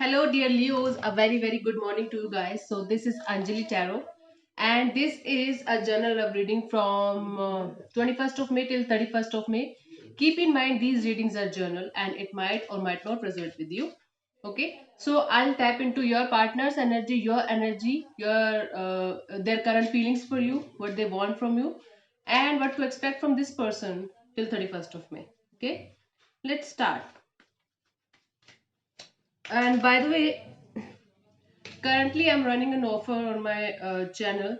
Hello, dear Leos. A very good morning to you guys. So, this is Anjali Tarot, and this is a general love reading from 21st of May till 31st of May. Keep in mind, these readings are journal and it might or might not resonate with you. Okay, so I'll tap into your partner's energy, their current feelings for you, what they want from you, and what to expect from this person till 31st of May. Okay, let's start. And by the way, currently I'm running an offer on my channel.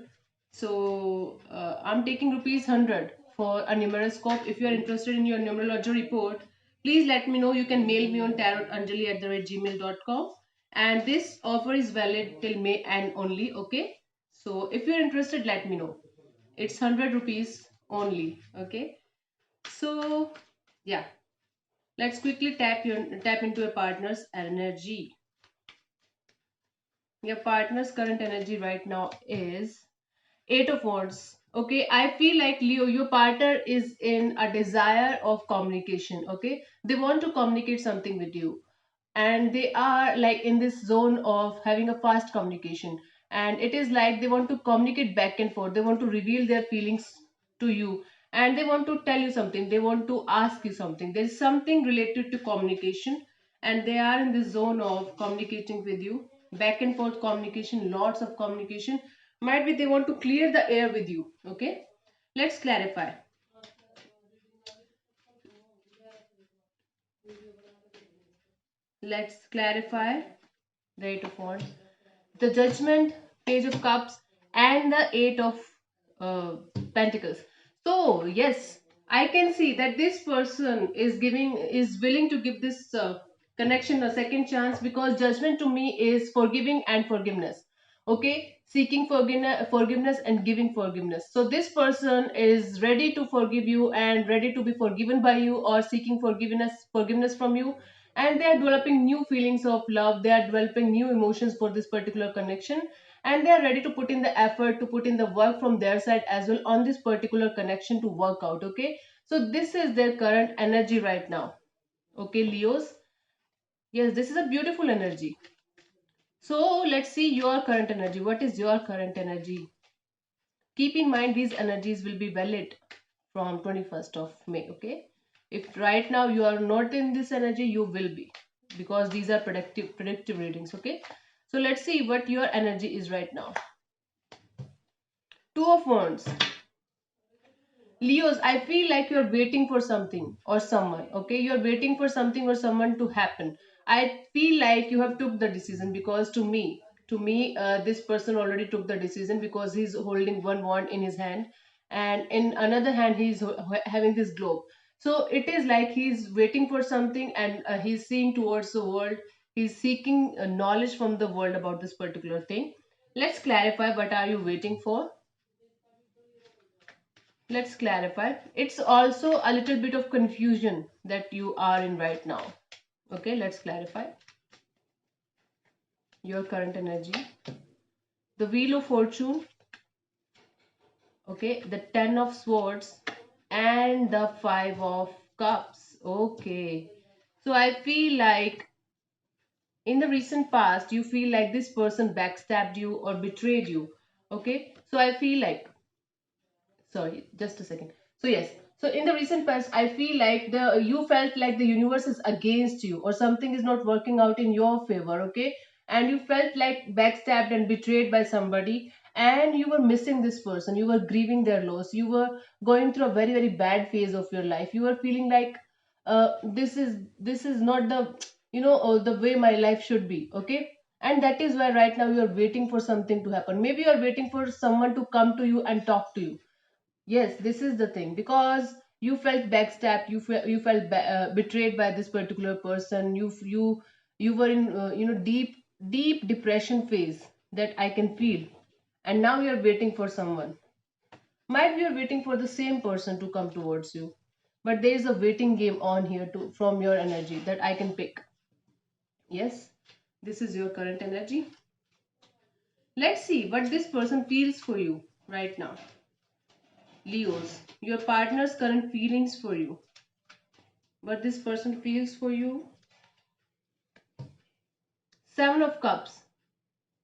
So I'm taking rupees 100 for a numeroscope. If you are interested in your numerology report, please let me know. You can mail me on tarotanjali@gmail.com. And this offer is valid till May and only. Okay, so if you're interested, let me know. It's 100 rupees only. Okay, so yeah, let's quickly tap into a partner's energy. Your partner's current energy right now is Eight of Wands. Okay, I feel like Leo, your partner is in a desire of communication. Okay, they want to communicate something with you, and they are like in this zone of having a fast communication. And it is like they want to communicate back and forth, they want to reveal their feelings to you, and they want to tell you something, they want to ask you something. There's something related to communication, and they are in this zone of communicating with you, back and forth communication, lots of communication. Might be they want to clear the air with you. Okay, let's clarify. Let's clarify the Eight of Wands, the Judgment, Page of Cups, and the Eight of uh, Pentacles. So yes, I can see that this person is willing to give this connection a second chance, because Judgment to me is forgiving and forgiveness. Okay, seeking forgiveness and giving forgiveness. So this person is ready to forgive you and ready to be forgiven by you, or seeking forgiveness from you, and they are developing new feelings of love, they are developing new emotions for this particular connection, and they are ready to put in the effort, to put in the work from their side as well on this particular connection to work out. Okay, so this is their current energy right now. Okay, Leos, yes, this is a beautiful energy. So let's see your current energy. What is your current energy? Keep in mind, these energies will be valid from 21st of May. Okay, if right now you are not in this energy, you will be, because these are predictive readings. Okay, so let's see what your energy is right now. Two of Wands. Leos, I feel like you're waiting for something or someone. Okay, you're waiting for something or someone to happen. I feel like you have took the decision, because this person already took the decision, because he's holding one wand in his hand, and in another hand he's having this globe. So it is like he's waiting for something, and he's seeing towards the world. He's seeking knowledge from the world about this particular thing. Let's clarify. What are you waiting for? Let's clarify. It's also a little bit of confusion that you are in right now. Okay, let's clarify your current energy. The Wheel of Fortune, okay, the Ten of Swords, and the Five of Cups. Okay, so I feel like in the recent past, you feel like this person backstabbed you or betrayed you. Okay, so I feel like, sorry, just a second. So yes, so in the recent past, I feel like the you felt like the universe is against you, or something is not working out in your favor. Okay, and you felt like backstabbed and betrayed by somebody, and you were missing this person, you were grieving their loss, you were going through a very bad phase of your life, you were feeling like this is not the the way my life should be. Okay, and that is why right now you are waiting for something to happen. Maybe you are waiting for someone to come to you and talk to you. Yes, this is the thing, because you felt backstabbed, you felt betrayed by this particular person. You were in deep depression phase that I can feel, and now you are waiting for someone. Might be you're waiting for the same person to come towards you, but there is a waiting game on here too from your energy that I can pick. Yes, this is your current energy. Let's see what this person feels for you right now. Leos, your partner's current feelings for you. What this person feels for you. Seven of Cups.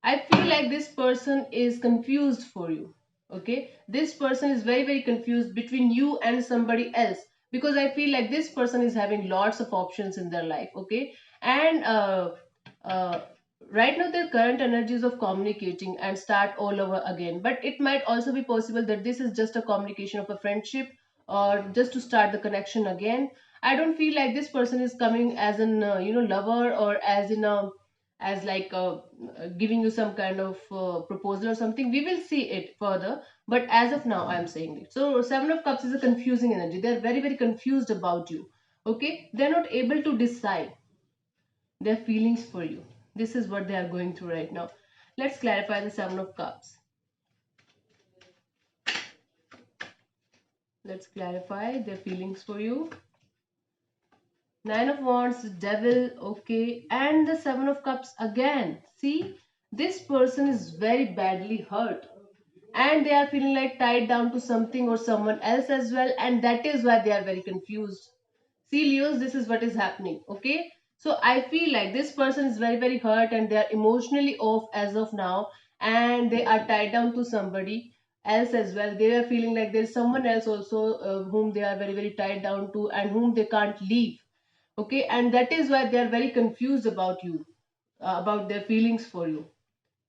I feel like this person is confused for you. Okay, this person is very very confused between you and somebody else, because I feel like this person is having lots of options in their life. Okay, and uh, right now their current energies of communicating and start all over again. But it might also be possible that this is just a communication of a friendship, or just to start the connection again. I don't feel like this person is coming as an lover, or as in a as like giving you some kind of proposal or something. We will see it further, but as of now I am saying it. So Seven of Cups is a confusing energy. They're very very confused about you. Okay, they're not able to decide their feelings for you. This is what they are going through right now. Let's clarify the Seven of Cups. Let's clarify their feelings for you. Nine of Wands, Devil, okay, and the Seven of Cups again. See, this person is very badly hurt, and they are feeling like tied down to something or someone else as well, and that is why they are very confused. See, Leos, this is what is happening. Okay, so I feel like this person is very very hurt, and they are emotionally off as of now, and they are tied down to somebody else as well. They are feeling like there is someone else also whom they are very very tied down to, and whom they can't leave. Okay, and that is why they are very confused about you, about their feelings for you.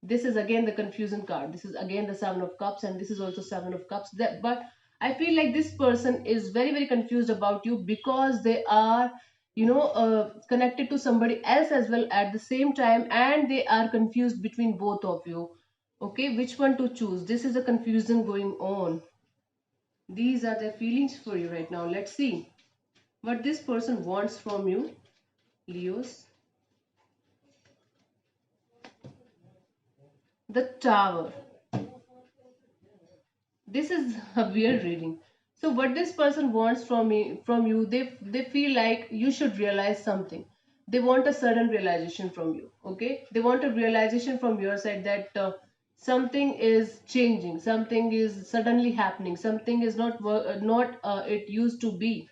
This is again the confusion card. This is again the Seven of Cups, and this is also Seven of Cups. But I feel like this person is very very confused about you, because they are connected to somebody else as well at the same time, and they are confused between both of you. Okay, which one to choose? This is a confusion going on. These are their feelings for you right now. Let's see what this person wants from you, Leos. The Tower. This is a weird reading. So what this person wants from you, they feel like you should realize something. They want a sudden realization from you. Okay, they want a realization from your side that something is changing, something is suddenly happening, something is not it used to be.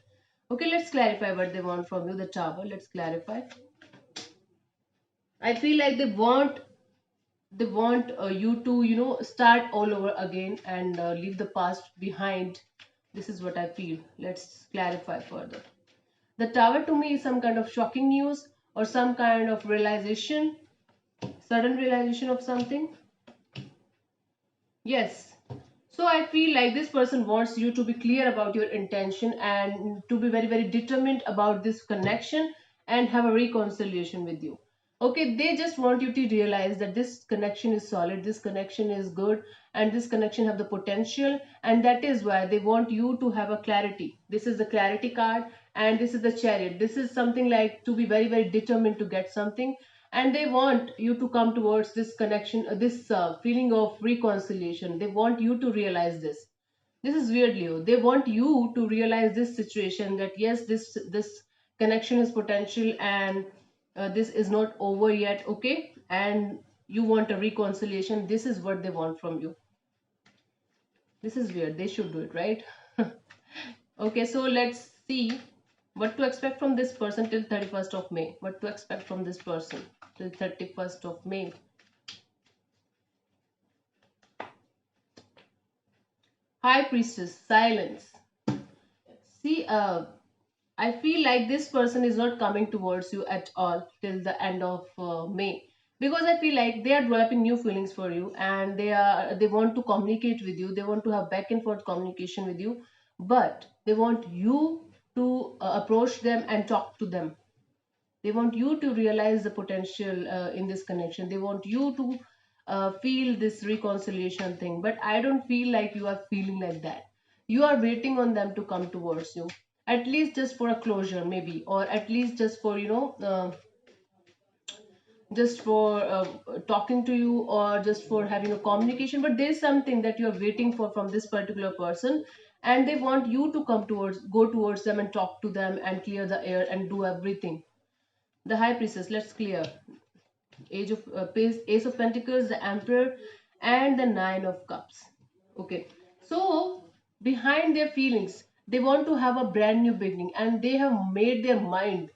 Okay, let's clarify what they want from you. The Tower. Let's clarify. I feel like they want you to start all over again, and leave the past behind. This is what I feel. Let's clarify further. The Tower to me is some kind of shocking news, or some kind of realization, sudden realization of something. Yes. So I feel like this person wants you to be clear about your intention, and to be very very determined about this connection, and have a reconciliation with you. Okay, they just want you to realize that this connection is solid, this connection is good, and this connection have the potential, and that is why they want you to have a clarity. This is the clarity card, and this is the Chariot. This is something like to be very very determined to get something, and they want you to come towards this connection, this feeling of reconciliation. They want you to realize this. This is weird, Leo. They want you to realize this situation, that yes, this connection is potential, and this is not over yet. Okay, and you want a reconciliation. This is what they want from you. This is weird. They should do it, right? Okay, so let's see what to expect from this person till 31st of May. What to expect from this person till 31st of May. High Priestess, silence. See, I feel like this person is not coming towards you at all till the end of May, because I feel like they are developing new feelings for you, and they want to communicate with you. They want to have back and forth communication with you, but they want you to approach them and talk to them. They want you to realize the potential in this connection. They want you to feel this reconciliation thing, but I don't feel like you are feeling like that. You are waiting on them to come towards you, at least just for a closure maybe, or at least just for just for talking to you, or just for having a communication. But there's something that you're waiting for from this particular person, and they want you to go towards them and talk to them and clear the air and do everything. The High Priestess, let's clear. Ace of Pentacles, the Emperor, and the Nine of Cups. Okay, so behind their feelings, they want to have a brand new beginning, and they have made their mind.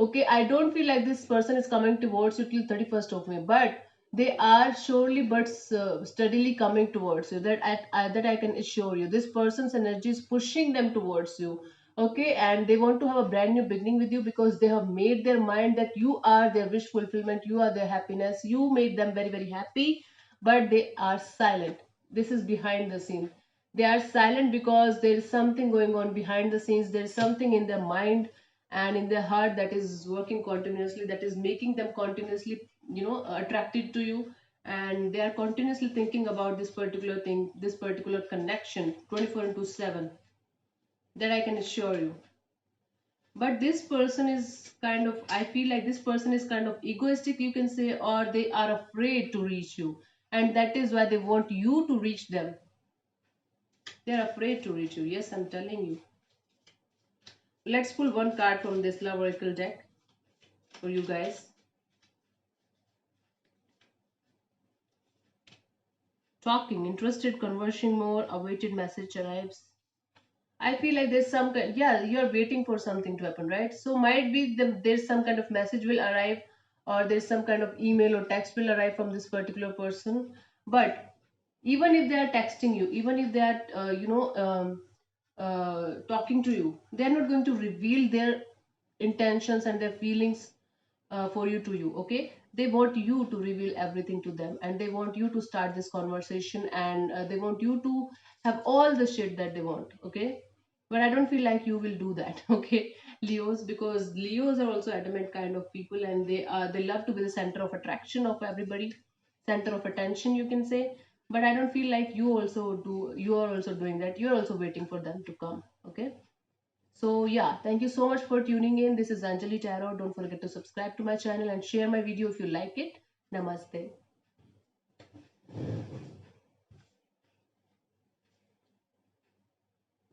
Okay, I don't feel like this person is coming towards you till 31st of May, but they are surely but steadily coming towards you. That I can assure you. This person's energy is pushing them towards you. Okay, and they want to have a brand new beginning with you because they have made their mind that you are their wish fulfillment, you are their happiness, you made them very, very happy, but they are silent. This is behind the scene. They are silent because there is something going on behind the scenes. There is something in their mind and in their heart that is working continuously, that is making them continuously, attracted to you, and they are continuously thinking about this particular thing, this particular connection 24 into 7. That I can assure you. But this person is kind of, I feel like this person is kind of egoistic, you can say, or they are afraid to reach you, and that is why they want you to reach them. They are afraid to reach you. Yes, I'm telling you. Let's pull one card from this love oracle deck for you guys. Talking, interested, conversing more, awaited message arrives. I feel like there's some kind, yeah, you're waiting for something to happen, right? So might be there's some kind of message will arrive, or there's some kind of email or text will arrive from this particular person. But even if they are texting you, even if they are, talking to you, they're not going to reveal their intentions and their feelings for you to you. Okay, they want you to reveal everything to them, and they want you to start this conversation, and they want you to have all the shit that they want. Okay, but I don't feel like you will do that. Okay, Leos, because Leos are also adamant kind of people, and they love to be the center of attraction of everybody, center of attention, you can say. But I don't feel like you are also doing that. You're also waiting for them to come. Okay, so yeah, thank you so much for tuning in. This is Anjali Tarot. Don't forget to subscribe to my channel and share my video if you like it. Namaste.